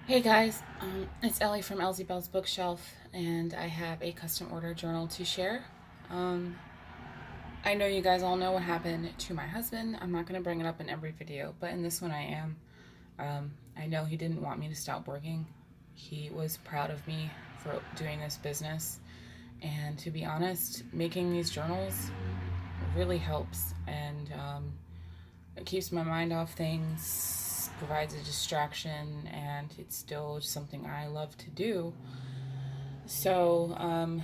Hey guys, it's Ellie from Elsie Bell's Bookshelf, and I have a custom order journal to share. Um, I know you guys all know what happened to my husband. I'm not going to bring it up in every video, but in this one I am. I know he didn't want me to stop working. He was proud of me for doing this business, and to be honest, making these journals really helps, and it keeps my mind off things, provides a distraction, and it's still something I love to do. So,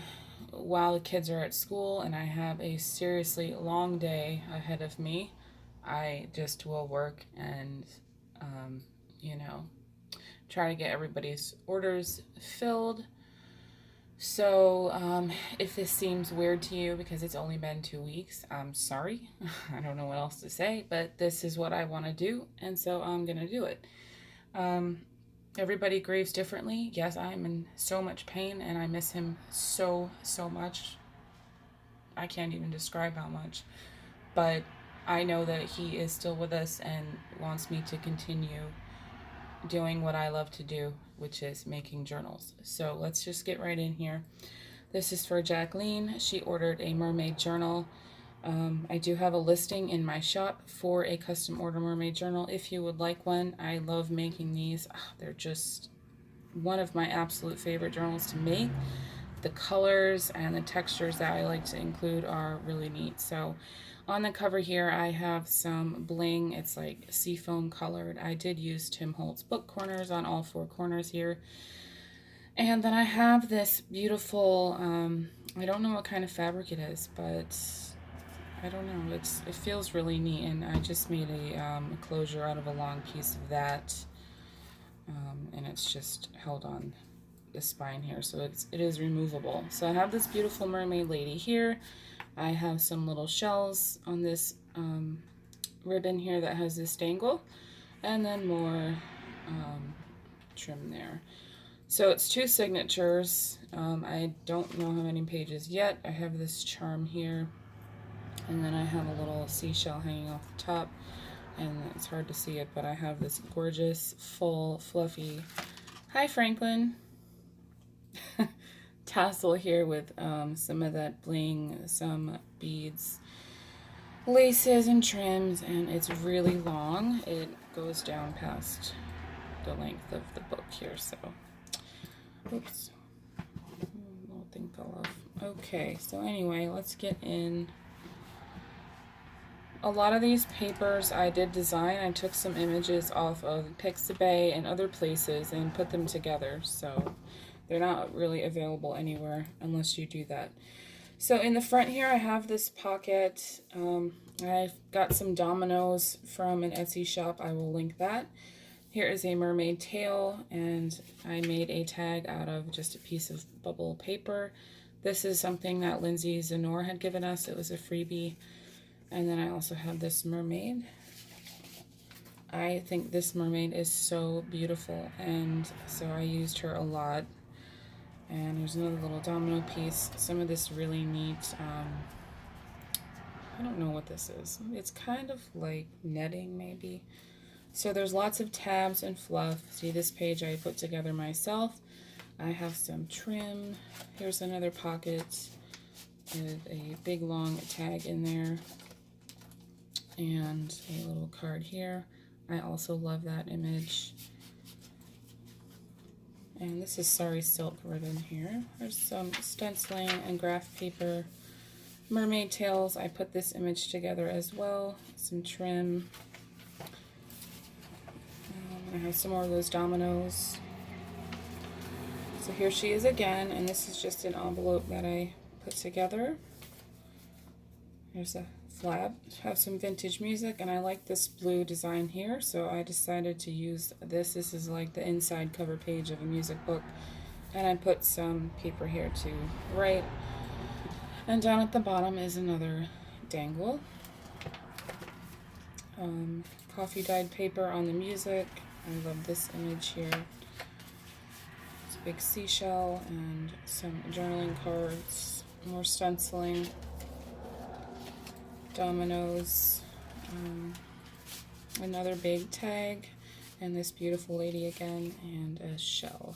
while the kids are at school and I have a seriously long day ahead of me, I just will work and, um, you know, try to get everybody's orders filled. So, if this seems weird to you because it's only been 2 weeks, I'm sorry. I don't know what else to say, but this is what I want to do, and so I'm going to do it. Um, Everybody grieves differently. Yes, I'm in so much pain and I miss him so, so much. I can't even describe how much. But I know that he is still with us and wants me to continue doing what I love to do, which is making journals. So let's just get right in here. This is for Jacqueline. She ordered a mermaid journal. I do have a listing in my shop for a custom order mermaid journal if you would like one. I love making these. They're just one of my absolute favorite journals to make. The colors and the textures that I like to include are really neat. So on the cover here I have some bling. It's like seafoam colored. I did use Tim Holtz book corners on all four corners here. And then I have this beautiful, I don't know what kind of fabric it is, but I don't know. It feels really neat, and I just made a closure out of a long piece of that, and it's just held on the spine here, so it is removable. So I have this beautiful mermaid lady here. I have some little shells on this ribbon here that has this dangle, and then more trim there. So it's two signatures. I don't know how many pages yet. I have this charm here, and then I have a little seashell hanging off the top, and it's hard to see it, but I have this gorgeous, full, fluffy, hi Franklin, tassel here with some of that bling, some beads, laces, and trims, and it's really long. It goes down past the length of the book here, so, oops, little thing fell off. Okay, so anyway, let's get in. A lot of these papers I did design. I took some images off of Pixabay and other places and put them together, so they're not really available anywhere unless you do that. So in the front here I have this pocket. I've got some dominoes from an Etsy shop. I will link that. Here is a mermaid tail, and I made a tag out of just a piece of bubble paper. This is something that Lindsay Zenor had given us. It was a freebie. And then I also have this mermaid. I think this mermaid is so beautiful, and so I used her a lot. And there's another little domino piece. Some of this really neat, I don't know what this is. It's kind of like netting maybe. So there's lots of tabs and fluff. See, this page I put together myself. I have some trim. Here's another pocket with a big long tag in there, and a little card here. I also love that image. And this is Sari Silk ribbon here. There's some stenciling and graph paper. Mermaid tails, I put this image together as well. Some trim. I have some more of those dominoes. So here she is again, and this is just an envelope that I put together. Here's a flap. Have some vintage music, and I like this blue design here, so I decided to use this. This is like the inside cover page of a music book, and I put some paper here to write. And down at the bottom is another dangle. Coffee dyed paper on the music. I love this image here. It's a big seashell and some journaling cards, more stenciling, dominoes, another big tag, and this beautiful lady again, and a shell.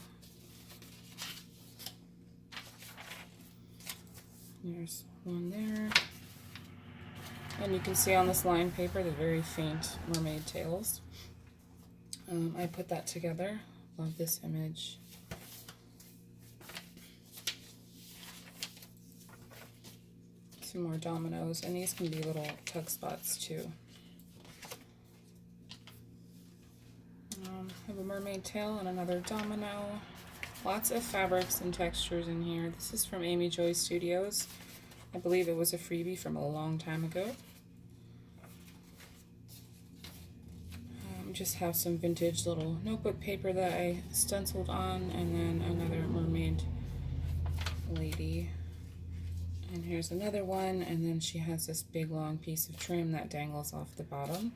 There's one there. And you can see on this line paper the very faint mermaid tails. I put that together. Love this image. Some more dominoes, and these can be little tug spots too. I have a mermaid tail and another domino. Lots of fabrics and textures in here. This is from Amy Joy Studios. I believe it was a freebie from a long time ago. Just have some vintage little notebook paper that I stenciled on, and then another mermaid lady. And here's another one, and then she has this big long piece of trim that dangles off the bottom.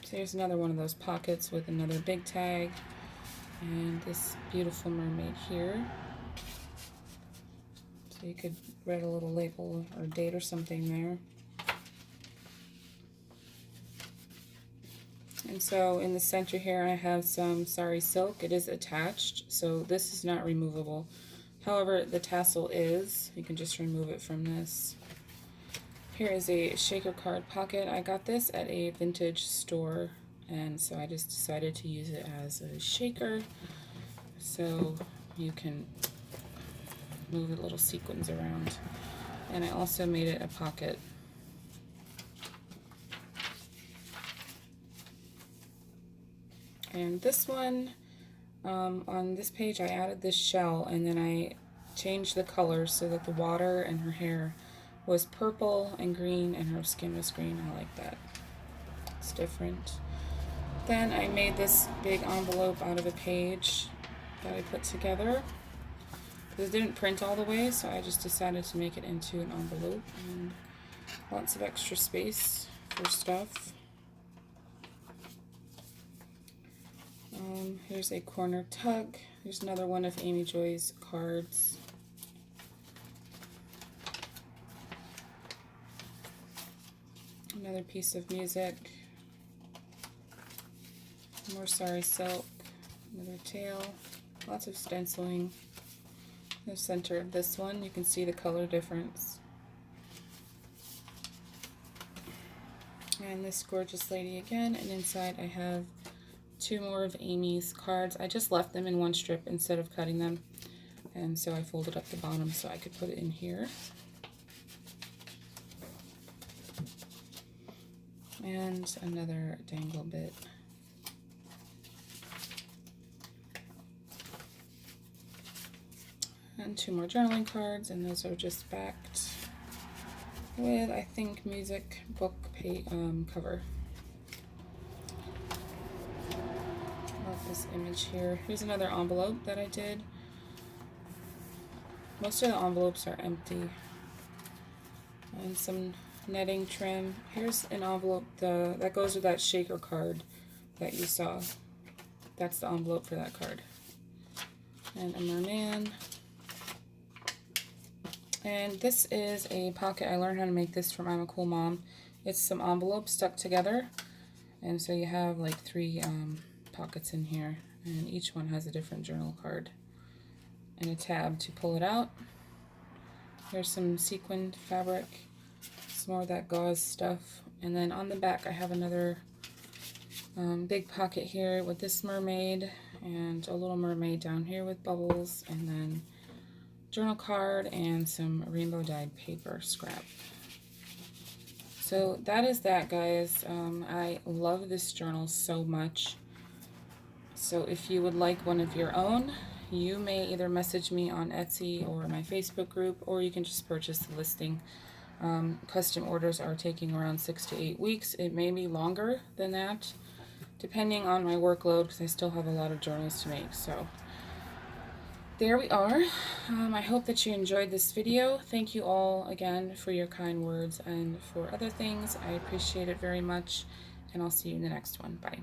So here's another one of those pockets with another big tag, and this beautiful mermaid here. So you could write a little label or date or something there. And so in the center here I have some sari silk. It is attached, so this is not removable. However, the tassel is. You can just remove it from this. Here is a shaker card pocket. I got this at a vintage store, and so I just decided to use it as a shaker, so you can move the little sequins around. And I also made it a pocket. And this one, on this page I added this shell, and then I changed the color so that the water and her hair was purple and green and her skin was green. I like that. It's different. Then I made this big envelope out of a page that I put together. It didn't print all the way, so I just decided to make it into an envelope, and lots of extra space for stuff. Here's a corner tug. Here's another one of Amy Joy's cards. Another piece of music. More sari silk. Another tail. Lots of stenciling. The center of this one, you can see the color difference. And this gorgeous lady again, and inside I have two more of Amy's cards. I just left them in one strip instead of cutting them, and so I folded up the bottom so I could put it in here. And another dangle bit. And two more journaling cards, and those are just backed with, I think, music book cover. Love this image here. Here's another envelope that I did. Most of the envelopes are empty. And some netting trim. Here's an envelope that goes with that shaker card that you saw. That's the envelope for that card. And a merman. And this is a pocket. I learned how to make this from I'm a Cool Mom. It's some envelopes stuck together, and so you have like three pockets in here, and each one has a different journal card and a tab to pull it out. Here's some sequined fabric, some more of that gauze stuff, and then on the back I have another big pocket here with this mermaid and a little mermaid down here with bubbles, and then journal card and some rainbow dyed paper scrap. So that is that, guys. I love this journal so much. So if you would like one of your own, you may either message me on Etsy or my Facebook group, or you can just purchase the listing. Custom orders are taking around 6 to 8 weeks. It may be longer than that, depending on my workload, because I still have a lot of journals to make. So there we are. I hope that you enjoyed this video. Thank you all again for your kind words and for other things. I appreciate it very much, and I'll see you in the next one. Bye.